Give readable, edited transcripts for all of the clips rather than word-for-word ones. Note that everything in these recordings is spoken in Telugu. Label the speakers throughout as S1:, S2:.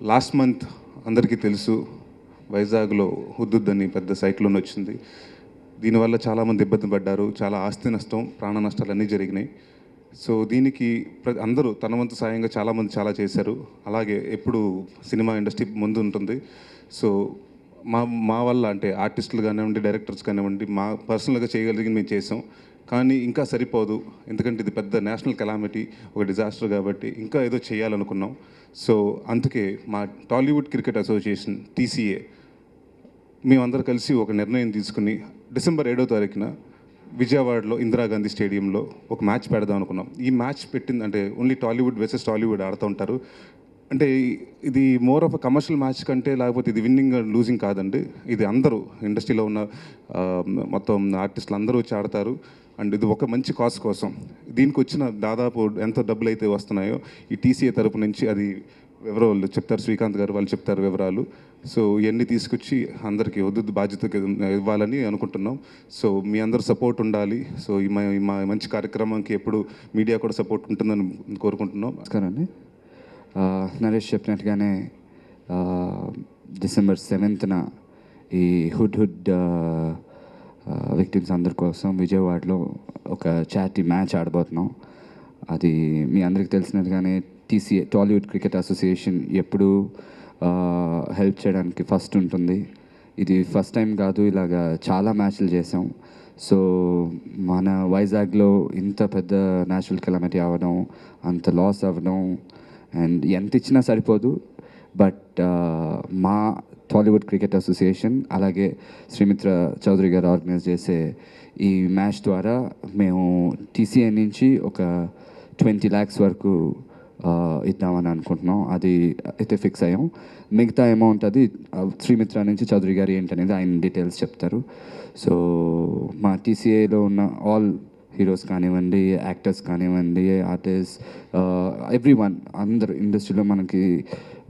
S1: లాస్ట్ మంత్ అందరికీ తెలుసు, వైజాగ్లో హుద్దుద్ అని పెద్ద సైక్లోన్ వచ్చింది. దీనివల్ల చాలామంది ఇబ్బంది పడ్డారు. చాలా ఆస్తి నష్టం, ప్రాణ నష్టాలు అన్నీ జరిగినాయి. సో దీనికి అందరూ తన వంతు సాయంగా చాలామంది చాలా చేశారు. అలాగే ఎప్పుడు సినిమా ఇండస్ట్రీ ముందు ఉంటుంది. సో మా మా వల్ల అంటే ఆర్టిస్టులు కానివ్వండి, డైరెక్టర్స్ కానివ్వండి, మా పర్సనల్గా చేయగలిగింది మేము చేసాం. కానీ ఇంకా సరిపోదు, ఎందుకంటే ఇది పెద్ద నేషనల్ కెలామిటీ, ఒక డిజాస్టర్ కాబట్టి ఇంకా ఏదో చేయాలనుకున్నాం. సో అందుకే మా టాలీవుడ్ క్రికెట్ అసోసియేషన్ TCA మేమందరూ కలిసి ఒక నిర్ణయం తీసుకుని డిసెంబర్ 7వ తారీఖున విజయవాడలో ఇందిరాగాంధీ స్టేడియంలో ఒక మ్యాచ్ పెడదాం అనుకున్నాం. ఈ మ్యాచ్ పెట్టింది అంటే ఓన్లీ టాలీవుడ్ వర్సెస్ టాలీవుడ్ ఆడుతూ ఉంటారు. అంటే ఇది more of a commercial match కంటే, లేకపోతే ఇది విన్నింగ్ లూజింగ్ కాదండి. ఇది అందరూ ఇండస్ట్రీలో ఉన్న మొత్తం ఆర్టిస్టులు అందరూ వచ్చి ఆడతారు. అండ్ ఇది ఒక మంచి కాజ్ కోసం. దీనికి వచ్చిన దాదాపు ఎంత డబ్బులు అయితే వస్తున్నాయో ఈ TCA తరపు నుంచి అది వివరాలు చెప్తారు, శ్రీకాంత్ గారు వాళ్ళు చెప్తారు వివరాలు. సో ఇవన్నీ తీసుకొచ్చి అందరికీ వద్దు బాధ్యత ఇవ్వాలని అనుకుంటున్నాం. సో మీ అందరు సపోర్ట్ ఉండాలి. సో మా మంచి కార్యక్రమానికి ఎప్పుడు మీడియా కూడా సపోర్ట్ ఉంటుందని కోరుకుంటున్నాం.
S2: నమస్కారం అండి. నరేష్ చెప్పినట్టుగానే డిసెంబర్ 7న ఈ హుడ్ విక్టిమ్స్ అందరి కోసం విజయవాడలో ఒక చారిటీ మ్యాచ్ ఆడబోతున్నాం. అది మీ అందరికీ తెలిసినట్టుగానే TCA టాలీవుడ్ క్రికెట్ అసోసియేషన్ ఎప్పుడు హెల్ప్ చేయడానికి ఫస్ట్ ఉంటుంది. ఇది ఫస్ట్ టైం కాదు, ఇలాగా చాలా మ్యాచ్లు చేసాం. సో మన వైజాగ్లో ఇంత పెద్ద నేచురల్ కెలామిటీ అవ్వడం, అంత లాస్ అవ్వడం, అండ్ ఎంత ఇచ్చినా సరిపోదు. బట్ మా టాలీవుడ్ క్రికెట్ అసోసియేషన్ అలాగే శ్రీమిత్ర చౌదరి గారు ఆర్గనైజ్ చేసే ఈ మ్యాచ్ ద్వారా మేము TCA నుంచి ఒక 20 lakhs వరకు ఇద్దామని అనుకుంటున్నాం. అది అయితే ఫిక్స్ అయ్యాం. మిగతా అమౌంట్ అది శ్రీమిత్ర నుంచి చౌదరి గారు ఏంటనేది ఆయన డీటెయిల్స్ చెప్తారు. సో మా TCAలో ఉన్న ఆల్ హీరోస్ కానివ్వండి, యాక్టర్స్ కానివ్వండి, ఆర్టిస్ట్, ఎవ్రీవన్, అందరూ ఇండస్ట్రీలో మనకి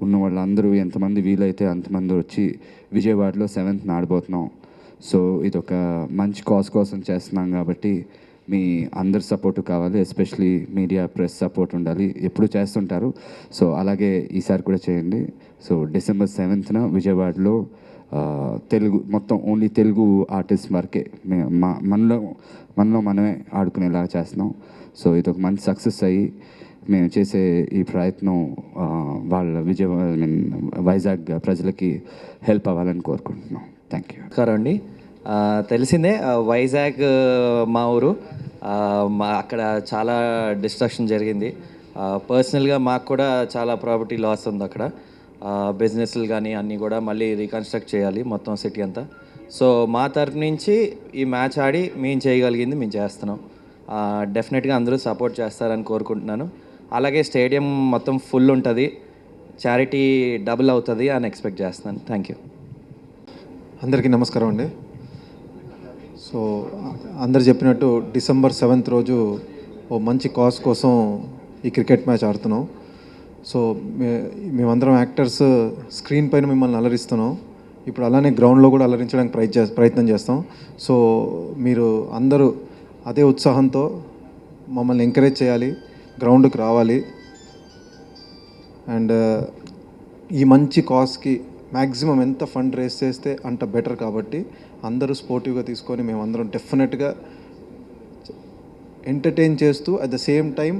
S2: ఉన్న వాళ్ళందరూ ఎంతమంది వీలైతే అంతమంది వచ్చి విజయవాడలో 7th ఆడబోతున్నాం. సో ఇది ఒక మంచి కాజ్ కోసం చేస్తున్నాం కాబట్టి మీ అందరి సపోర్టు కావాలి. ఎస్పెషలీ మీడియా, ప్రెస్ సపోర్ట్ ఉండాలి. ఎప్పుడు చేస్తుంటారు, సో అలాగే ఈసారి కూడా చేయండి. సో డిసెంబర్ 7న విజయవాడలో తెలుగు మొత్తం ఓన్లీ తెలుగు ఆర్టిస్ట్ వరకే మనలో మనమే ఆడుకునేలాగా చేస్తున్నాం. సో ఇది ఒక మంచి సక్సెస్ అయ్యి మేము చేసే ఈ ప్రయత్నం వాళ్ళ వైజాగ్ ప్రజలకి హెల్ప్ అవ్వాలని కోరుకుంటున్నాం. Thank you.
S3: అండి, తెలిసిందే వైజాగ్ మా ఊరు. అక్కడ చాలా డిస్ట్రక్షన్ జరిగింది. పర్సనల్గా మాకు కూడా చాలా ప్రాపర్టీ లాస్ ఉంది అక్కడ. బిజినెస్లు కానీ అన్నీ కూడా మళ్ళీ రీకన్స్ట్రక్ట్ చేయాలి మొత్తం సిటీ అంతా. సో మా తరపు నుంచి ఈ మ్యాచ్ ఆడి మేము చేయగలిగింది మేము చేస్తున్నాం. డెఫినెట్గా అందరూ సపోర్ట్ చేస్తారని కోరుకుంటున్నాను. అలాగే స్టేడియం మొత్తం ఫుల్ ఉంటుంది, చారిటీ డబుల్ అవుతుంది అని ఎక్స్పెక్ట్ చేస్తున్నాను. Thank you.
S4: అందరికీ నమస్కారం అండి. సో అందరు చెప్పినట్టు డిసెంబర్ 7th రోజు ఓ మంచి కాజ్ కోసం ఈ క్రికెట్ మ్యాచ్ ఆడుతున్నాం. సో మేమందరం యాక్టర్స్ స్క్రీన్ పైన మిమ్మల్ని అలరిస్తున్నాం. ఇప్పుడు అలానే గ్రౌండ్లో కూడా అలరించడానికి ప్రయత్నం చేస్తాం. సో మీరు అందరూ అదే ఉత్సాహంతో మమ్మల్ని ఎంకరేజ్ చేయాలి, గ్రౌండ్కి రావాలి. అండ్ ఈ మంచి కాజ్కి మ్యాక్సిమం ఎంత ఫండ్ రేస్ చేస్తే అంత బెటర్ కాబట్టి అందరూ స్పోర్టివ్గా తీసుకొని మేమందరం డెఫినెట్గా ఎంటర్టైన్ చేస్తూ at the same time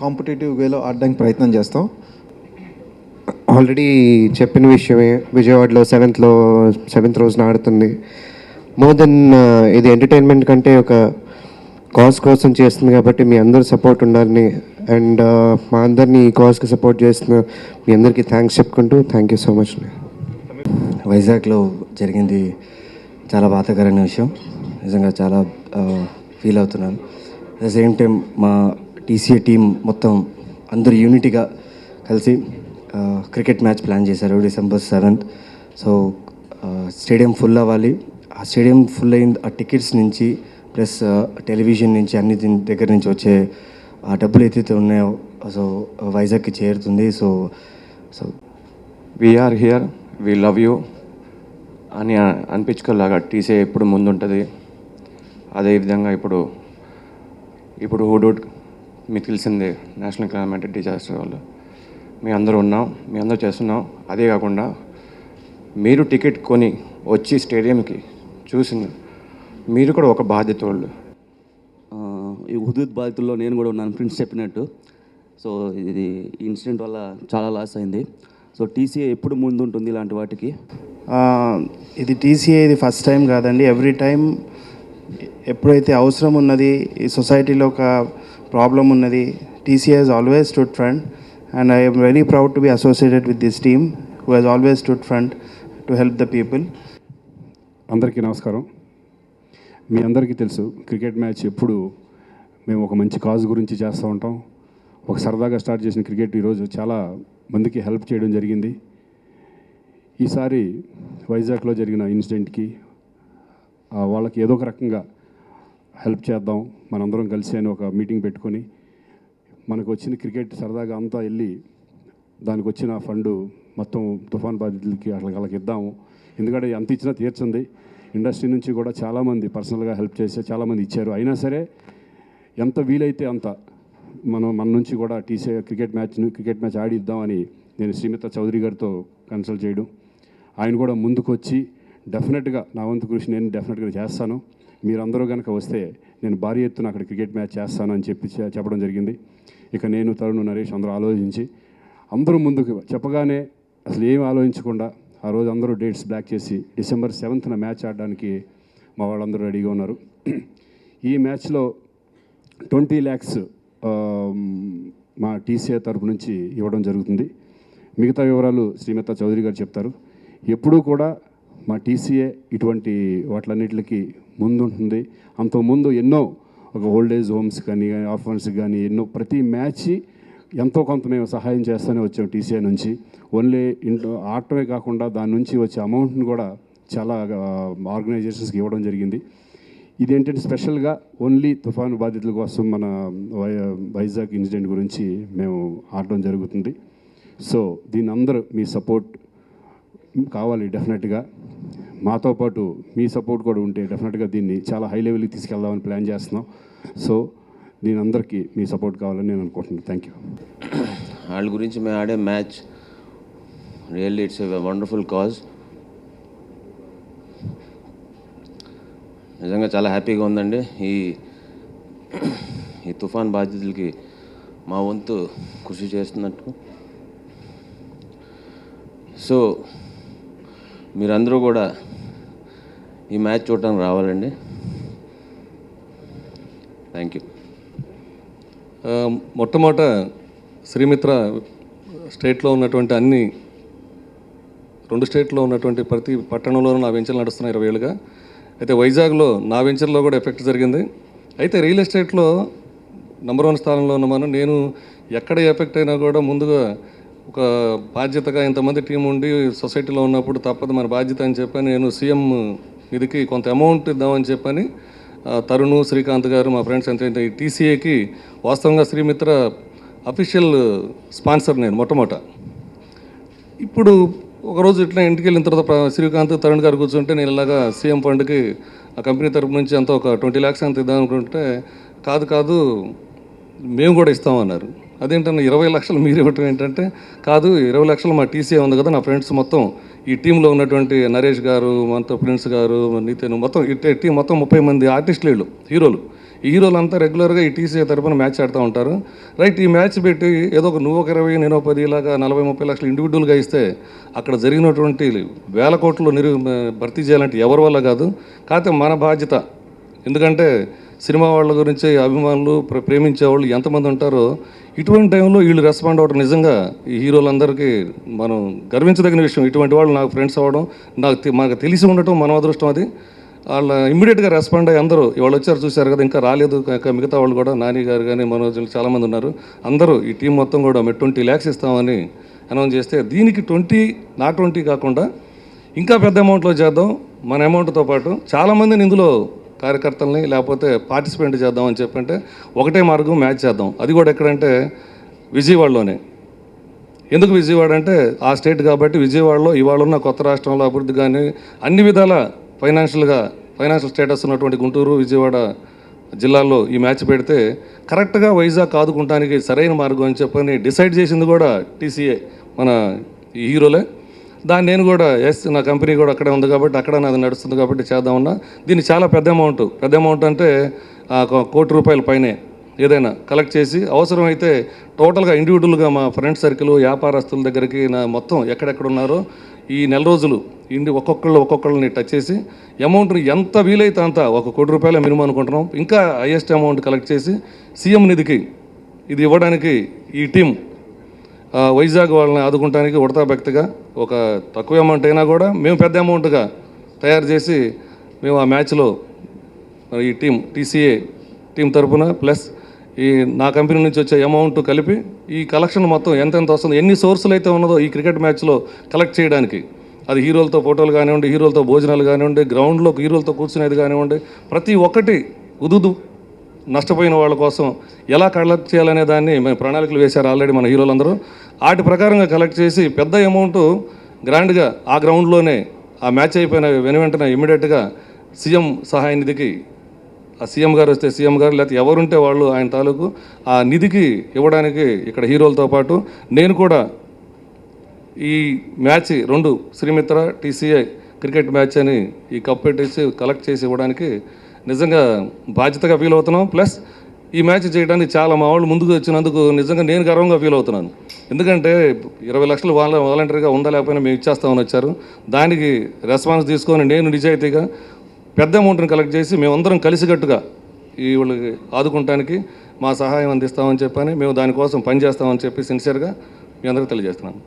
S4: competitive వేలో ఆడడానికి ప్రయత్నం చేస్తాం.
S5: ఆల్రెడీ చెప్పిన విషయమే, విజయవాడలో 7th రోజున ఆడుతుంది. మోర్ దెన్ ఇది ఎంటర్టైన్మెంట్ కంటే ఒక కాజ్ కోసం చేస్తుంది కాబట్టి మీ అందరూ సపోర్ట్ ఉండాలని, అండ్ మా అందరినీ ఈ కాజ్కి సపోర్ట్ చేస్తున్న మీ అందరికీ థ్యాంక్స్ చెప్పుకుంటూ థ్యాంక్ యూ సో మచ్.
S6: వైజాగ్లో జరిగింది చాలా బాధాకరమైన విషయం. నిజంగా చాలా ఫీల్ అవుతున్నాను. అట్ ద సేమ్ టైం మా TCA టీం మొత్తం అందరూ యూనిటీగా కలిసి క్రికెట్ మ్యాచ్ ప్లాన్ చేశారు December 7th. So stadium full అవ్వాలి. ఆ స్టేడియం ఫుల్ అయింది ఆ టికెట్స్ నుంచి ప్లస్ టెలివిజన్ నుంచి అన్ని దగ్గర నుంచి వచ్చే ఆ డబ్బులు ఏదైతే ఉన్నాయో సో వైజాగ్కి చేరుతుంది. So
S7: we are here, we love you అని అనిపించుకోలాగా TCA ఎప్పుడు ముందుంటుంది. అదేవిధంగా ఇప్పుడు హుడూడ్ మీకు తెలిసిందే నేషనల్ క్లైమాటిక్ డిజాస్టర్ వల్ల మీ అందరూ ఉన్నాం, మీ అందరూ చేస్తున్నాం. అదే కాకుండా మీరు టికెట్ కొని వచ్చి స్టేడియంకి చూసిన మీరు కూడా ఒక బాధ్యత వాళ్ళు.
S8: ఈ హుదూద్ బాధితుల్లో నేను కూడా ఉన్నాను, ప్రిన్స్ చెప్పినట్టు. సో ఇది ఇన్సిడెంట్ వల్ల చాలా లాస్ అయింది. సో టీసీఏ ఎప్పుడు ముందు ఉంటుంది ఇలాంటి వాటికి?
S9: ఇది టీసీఏ ఇది ఫస్ట్ టైం కాదండి. ఎవ్రీ టైం ఎప్పుడైతే అవసరం ఉన్నది, ఈ సొసైటీలో ఒక ప్రాబ్లం ఉన్నది, TCA has always stood front. And I am very proud to be associated with this team who has always stood front to help the people.
S10: అందరికీ నమస్కారం. మీ అందరికీ తెలుసు, క్రికెట్ మ్యాచ్ ఎప్పుడు మేము ఒక మంచి కాజ్ గురించి చేస్తూ ఉంటాం. ఒక సరదాగా స్టార్ట్ చేసిన క్రికెట్ ఈరోజు చాలా మందికి హెల్ప్ చేయడం జరిగింది. ఈసారి వైజాగ్లో జరిగిన ఇన్సిడెంట్కి వాళ్ళకి ఏదో ఒక రకంగా హెల్ప్ చేద్దాం మనందరం కలిసి అని ఒక మీటింగ్ పెట్టుకొని మనకు వచ్చిన క్రికెట్ సరదాగా అంతా వెళ్ళి దానికి వచ్చిన ఫండు మొత్తం తుఫాన్ బాధితులకి వాళ్ళకి ఇద్దాము. ఎందుకంటే ఎంత ఇచ్చినా తీర్చుంది. ఇండస్ట్రీ నుంచి కూడా చాలామంది పర్సనల్గా హెల్ప్ చేస్తే చాలామంది ఇచ్చారు. అయినా సరే ఎంత వీలైతే అంత మన నుంచి కూడా టీసీఏ క్రికెట్ మ్యాచ్ ఆడిద్దామని నేను శ్రీమిత్ర చౌదరి గారితో కన్సల్ట్ చేయడం, ఆయన కూడా ముందుకు వచ్చి డెఫినెట్గా నా వంతు కృషి నేను డెఫినెట్గా చేస్తాను, మీరందరూ కనుక వస్తే నేను భారీ ఎత్తున అక్కడ క్రికెట్ మ్యాచ్ చేస్తాను అని చెప్పడం జరిగింది. ఇక నేను, తరుణ్, నరేష్ అందరూ ఆలోచించి అందరూ ముందుకు చెప్పగానే అసలు ఏం ఆలోచించకుండా ఆ రోజు అందరూ డేట్స్ బ్లాక్ చేసి December 7th మ్యాచ్ ఆడడానికి మా వాళ్ళందరూ రెడీగా ఉన్నారు. ఈ మ్యాచ్లో 20 lakhs మా టీసీఏ తరపు నుంచి ఇవ్వడం జరుగుతుంది. మిగతా వివరాలు శ్రీమిత్ర చౌదరి గారు చెప్తారు. ఎప్పుడూ కూడా మా టీసీఏ ఇటువంటి వాటిలన్నిటికి ముందుంటుంది. అంతకుముందు ఎన్నో ఒక ఓల్డేజ్ హోమ్స్ కానీ ఆర్ఫన్స్ కానీ ఎన్నో ప్రతి మ్యాచ్ ఎంతో కొంత మేము సహాయం చేస్తూనే వచ్చాం టీసీఏ నుంచి. ఓన్లీ ఆడటమే కాకుండా దాని నుంచి వచ్చే అమౌంట్ని కూడా చాలా ఆర్గనైజేషన్స్కి ఇవ్వడం జరిగింది. ఇదేంటంటే స్పెషల్గా ఓన్లీ తుఫాను బాధితుల కోసం మన వైజాగ్ ఇన్సిడెంట్ గురించి మేము ఆడటం జరుగుతుంది. సో దీని అందరూ మీ సపోర్ట్ కావాలి. డెఫినెట్గా మాతో పాటు మీ సపోర్ట్ కూడా ఉంటే డెఫినెట్గా దీన్ని చాలా హై లెవెల్కి తీసుకెళ్దామని ప్లాన్ చేస్తున్నాం. సో దీని అందరికీ మీ సపోర్ట్ కావాలని నేను అనుకుంటున్నాను. Thank you.
S7: వాళ్ళ గురించి మేము ఆడే match really it's a wonderful cause. నిజంగా చాలా హ్యాపీగా ఉందండి. ఈ తుఫాన్ బాధితులకి మా వంతు కృషి చేస్తున్నట్టు. సో మీరందరూ కూడా ఈ మ్యాచ్ చూడటానికి రావాలండి. Thank you.
S11: మొట్టమొదట శ్రీమిత్ర స్టేట్లో ఉన్నటువంటి అన్ని 2 స్టేట్లో ఉన్నటువంటి ప్రతి పట్టణంలోనూ నా వెంచర్లు నడుస్తున్నాయి 20 ఏళ్ళుగా. అయితే వైజాగ్లో నా వెంచర్లో కూడా ఎఫెక్ట్ జరిగింది. అయితే రియల్ ఎస్టేట్లో నంబర్ 1 స్థానంలో ఉన్నాను నేను. ఎక్కడ ఎఫెక్ట్ అయినా కూడా ముందుగా ఒక బాధ్యతగా ఇంతమంది టీం ఉండి సొసైటీలో ఉన్నప్పుడు తప్పదు మన బాధ్యత అని చెప్పని నేను సీఎం నిధికి కొంత అమౌంట్ ఇద్దామని చెప్పని తరుణ్, శ్రీకాంత్ గారు మా ఫ్రెండ్స్ ఎంత ఈ టీసీఏకి వాస్తవంగా శ్రీమిత్ర అఫీషియల్ స్పాన్సర్ నేను మొట్టమొదట. ఇప్పుడు ఒకరోజు ఇట్లా ఇంటికి వెళ్ళిన తర్వాత శ్రీకాంత్, తరుణ్ గారు కూర్చుంటే నేను ఇలాగా సీఎం ఫండ్కి ఆ కంపెనీ తరపు నుంచి అంత ఒక 20 lakhs అంత ఇద్దాం అనుకుంటే కాదు మేము కూడా ఇస్తామన్నారు. అదేంటన్నా 20 లక్షలు మీరు ఇవ్వటం ఏంటంటే కాదు 20 లక్షలు మా టీసీఏ ఉంది కదా, నా ఫ్రెండ్స్ మొత్తం ఈ టీంలో ఉన్నటువంటి నరేష్ గారు, మనతో ప్రిన్స్ గారు, నితిన్ మొత్తం ఈ టీం మొత్తం 30 మంది ఆర్టిస్టులు వీళ్ళు హీరోలు. ఈ హీరోలు అంతా రెగ్యులర్గా ఈ టీసీఏ తరపున మ్యాచ్ ఆడుతూ ఉంటారు. రైట్, ఈ మ్యాచ్ పెట్టి ఏదో ఒక నువ్వు ఒక 20 నేను 10 ఇలాగా 40-30 లక్షలు ఇండివిజువల్గా ఇస్తే అక్కడ జరిగినటువంటి 1000 కోట్లు భర్తీ చేయాలంటే ఎవరి వల్ల కాదు. కాకపోతే మన బాధ్యత. ఎందుకంటే సినిమా వాళ్ళ గురించి అభిమానులు ప్రేమించేవాళ్ళు ఎంతమంది ఉంటారో ఇటువంటి టైంలో వీళ్ళు రెస్పాండ్ అవ్వడం నిజంగా ఈ హీరోలందరికీ మనం గర్వించదగిన విషయం. ఇటువంటి వాళ్ళు నాకు ఫ్రెండ్స్ అవ్వడం మాకు తెలిసి ఉండటం మన అదృష్టం. అది వాళ్ళ ఇమ్మీడియట్గా రెస్పాండ్ అయ్యి అందరూ ఇవాళ వచ్చారు చూశారు కదా, ఇంకా రాలేదు మిగతా వాళ్ళు కూడా నాని గారు కానీ మనోజ్ చాలామంది ఉన్నారు. అందరూ ఈ టీం మొత్తం కూడా మేము 20 lakhs ఇస్తామని అనౌన్స్ చేస్తే దీనికి 20 కాకుండా ఇంకా పెద్ద అమౌంట్లో చేద్దాం. మన అమౌంట్తో పాటు చాలామందిని ఇందులో కార్యకర్తల్ని లేకపోతే పార్టిసిపేట్ చేద్దామని చెప్పంటే ఒకటే మార్గం మ్యాచ్ చేద్దాం. అది కూడా ఎక్కడంటే విజయవాడలోనే. ఎందుకు విజయవాడ అంటే ఆ స్టేట్ కాబట్టి విజయవాడలో ఇవాళ ఉన్న కొత్త రాష్ట్రంలో అభివృద్ధి కానీ అన్ని విధాల ఫైనాన్షియల్ స్టేటస్ ఉన్నటువంటి గుంటూరు, విజయవాడ జిల్లాల్లో ఈ మ్యాచ్ పెడితే కరెక్ట్గా వైజాగ్ ఆదుకుంటానికి సరైన మార్గం అని చెప్పని డిసైడ్ చేసింది కూడా టీసీఏ మన ఈ హీరోలే. దాన్ని నేను కూడా నా కంపెనీ కూడా అక్కడే ఉంది కాబట్టి అక్కడ నాది నడుస్తుంది కాబట్టి చేద్దామన్నా. దీన్ని చాలా పెద్ద అమౌంట్ అంటే ₹1 కోటి పైనే ఏదైనా కలెక్ట్ చేసి అవసరమైతే టోటల్గా ఇండివిజువల్గా మా ఫ్రెండ్ సర్కిల్ వ్యాపారస్తుల దగ్గరికి నా మొత్తం ఎక్కడెక్కడ ఉన్నారో ఈ నెల రోజులు ఒక్కొక్కళ్ళని టచ్ చేసి అమౌంట్ని ఎంత వీలైతే అంత ₹1 కోటి మినిమం అనుకుంటున్నాం. ఇంకా హైయెస్ట్ అమౌంట్ కలెక్ట్ చేసి సీఎం నిధికి ఇది ఇవ్వడానికి ఈ టీం వైజాగ్ వాళ్ళని ఆదుకుంటానికి ఉడతా భక్తిగా ఒక తక్కువ అమౌంట్ అయినా కూడా మేము పెద్ద అమౌంట్గా తయారు చేసి మేము ఆ మ్యాచ్లో ఈ టీసీఏ టీం తరఫున ప్లస్ ఈ నా కంపెనీ నుంచి వచ్చే అమౌంట్ కలిపి ఈ కలెక్షన్ మొత్తం ఎంతెంత వస్తుందో ఎన్ని సోర్సులు అయితే ఉన్నదో ఈ క్రికెట్ మ్యాచ్లో కలెక్ట్ చేయడానికి, అది హీరోలతో ఫోటోలు కానివ్వండి, హీరోలతో భోజనాలు కానివ్వండి, గ్రౌండ్లో హీరోలతో కూర్చునేది కానివ్వండి, ప్రతి ఒక్కటి ఉదుదు నష్టపోయిన వాళ్ళ కోసం ఎలా కలెక్ట్ చేయాలనే దాన్ని మేము ప్రణాళికలు వేశారు ఆల్రెడీ మన హీరోలందరూ. వాటి ప్రకారంగా కలెక్ట్ చేసి పెద్ద అమౌంట్ గ్రాండ్గా ఆ గ్రౌండ్లోనే ఆ మ్యాచ్ అయిపోయిన వెంటనే ఇమ్మీడియట్గా సీఎం సహాయ నిధికి ఆ సీఎం గారు వస్తే సీఎం గారు లేకపోతే ఎవరుంటే వాళ్ళు ఆయన తాలూకు ఆ నిధికి ఇవ్వడానికి ఇక్కడ హీరోలతో పాటు నేను కూడా ఈ match 2 Srimitra TCI cricket match అని ఈ కప్ పెట్టేసి కలెక్ట్ చేసి ఇవ్వడానికి నిజంగా బాధ్యతగా ఫీల్ అవుతున్నాం. ప్లస్ ఈ మ్యాచ్ చేయడానికి చాలా మా వాళ్ళు ముందుకు వచ్చినందుకు నిజంగా నేను గర్వంగా ఫీల్ అవుతున్నాను. ఎందుకంటే 20 లక్షలు వాలంటరీగా ఉందా లేకపోయినా మేము ఇచ్చేస్తామని వచ్చారు. దానికి రెస్పాన్స్ తీసుకొని నేను నిజాయితీగా పెద్ద అమౌంట్ని కలెక్ట్ చేసి మేమందరం కలిసికట్టుగా ఈ వాళ్ళకి ఆదుకుంటానికి మా సహాయం అందిస్తామని చెప్పని మేము దానికోసం పనిచేస్తామని చెప్పి సిన్సియర్గా మీ అందరికీ తెలియజేస్తున్నాను.